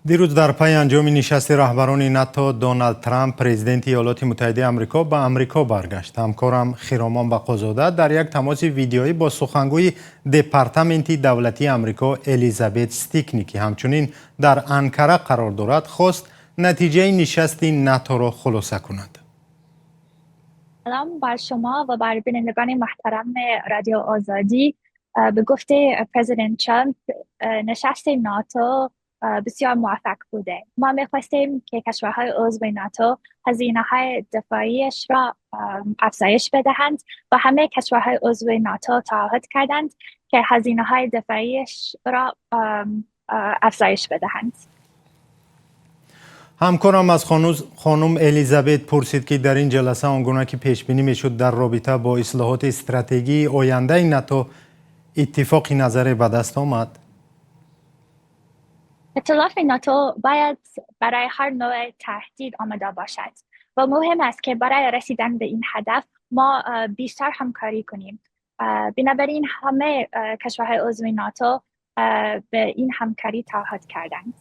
دیروز در پی انجام نشست رهبران ناتو دونالد ترامپ پرزیدنت ایالات متحده آمریکا به آمریکا برگشت. همکارم خیرامان بقازاده در یک تماس ویدیویی با سخنگوی دپارتمنت دولتی آمریکا الیزابت استیکنی که همچنین در انکره قرار دارد خواست نتیجه نشست ناتو را خلاصه کند. سلام بر شما و بر بینندگان محترم رادیو آزادی. به گفته پرزیدنت ترامپ نشست ناتو بسیار موفق بوده. ما می‌خواستیم که کشورهای عضو ناتو هزینه‌های دفاعیش را افزایش بدهند و همه کشورهای عضو ناتو تعهد کردند که هزینه‌های دفاعیش را افزایش بدهند. همکارم از خانم الیزابت پرسید که در این جلسه آنگونه که پیش بینی میشد در رابطه با اصلاحات استراتژی آینده ناتو اتفاقی نظری به دست آمد. ائتلاف ناتو باید برای هر نوع تهدید آماده باشد و مهم است که برای رسیدن به این هدف ما بیشتر همکاری کنیم. بنابراین همه کشورهای عضو ناتو به این همکاری تعهد کردند.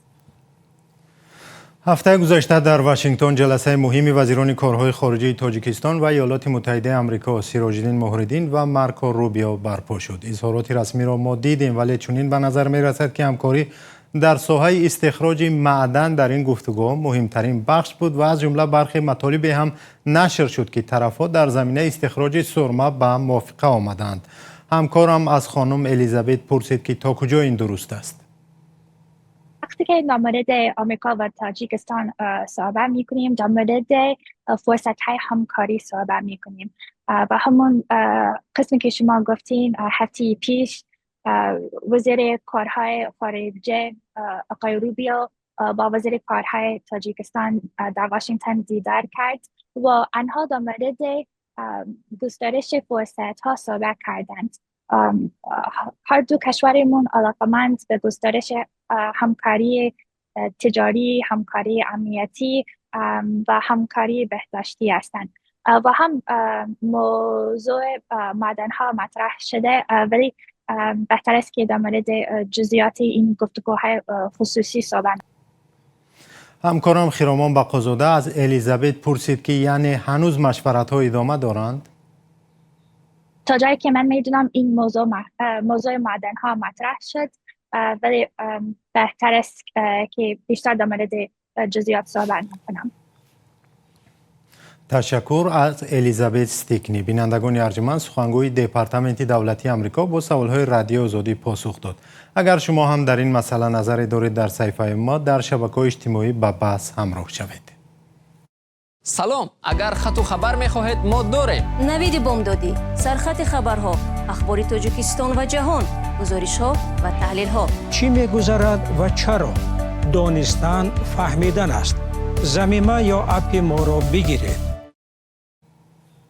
هفته گذشته در واشنگتن جلسه مهمی وزیران کارهای خارجه تاجیکستان و ایالات متحده آمریکا سیراج‌الدین مهرالدین و مارکو روبیو برپا شد. اظهارات رسمی را ما دیدیم ولی چنین به نظر می رسد که همکاری در ساحه استخراج معدن در این گفتگو مهمترین بخش بود و از جمله برخی مطالب هم نشر شد که طرف‌ها در زمینه استخراج سرمه به موافقه آمدند. همکارم از خانم الیزابت پرسید که تا کجا این درست است. وقتی که در مورد آمریکا و تاجیکستان صحبت می‌کنیم در مورد فرصت‌های همکاری صحبت می‌کنیم و همون قسمی که شما گفتین هفته پیش وزیر کارهای خارجه آقای روبیو با وزیر کارهای تاجیکستان در واشنگتن دیدار کرد و آنها در مورد گسترش فرصت‌ها صحبت کردند. هر دو کشورمون علاقمند به گسترش همکاری تجاری، همکاری امنیتی و همکاری بهداشتی هستند و هم موضوع معدن‌ها مطرح شده ولی بهتر است که در مورد جزئیات این گفتگوهای خصوصی صحبت. همکارم خیرامان بقازاده از الیزابت پرسید که یعنی هنوز مشورت‌ها ادامه دارند؟ تا جایی که من میدونم این موضوع معدن‌ها مطرح شد ولی بهتر است که بیشتر در مورد جزئیات صحبت کنم. تشکر از الیزابت استیکنی. بینندگان ارجمند، سخنگوی دپارتمنت دولتی آمریکا با سوالهای رادیو آزادی پاسخ داد. اگر شما هم در این مسئله نظری دارید در صفحه ما در شبکه‌های اجتماعی با بحث همراه شوید. سلام، اگر خط و خبر می‌خواهید ما داریم. نوید بامدادی، سرخط خبرها، اخبار تاجیکستان و جهان، گزارش‌ها و تحلیل‌ها. چی می‌گذرد و چرا؟ دانستن فهمیدن است. زمینه یا اپ ما را بگیرید.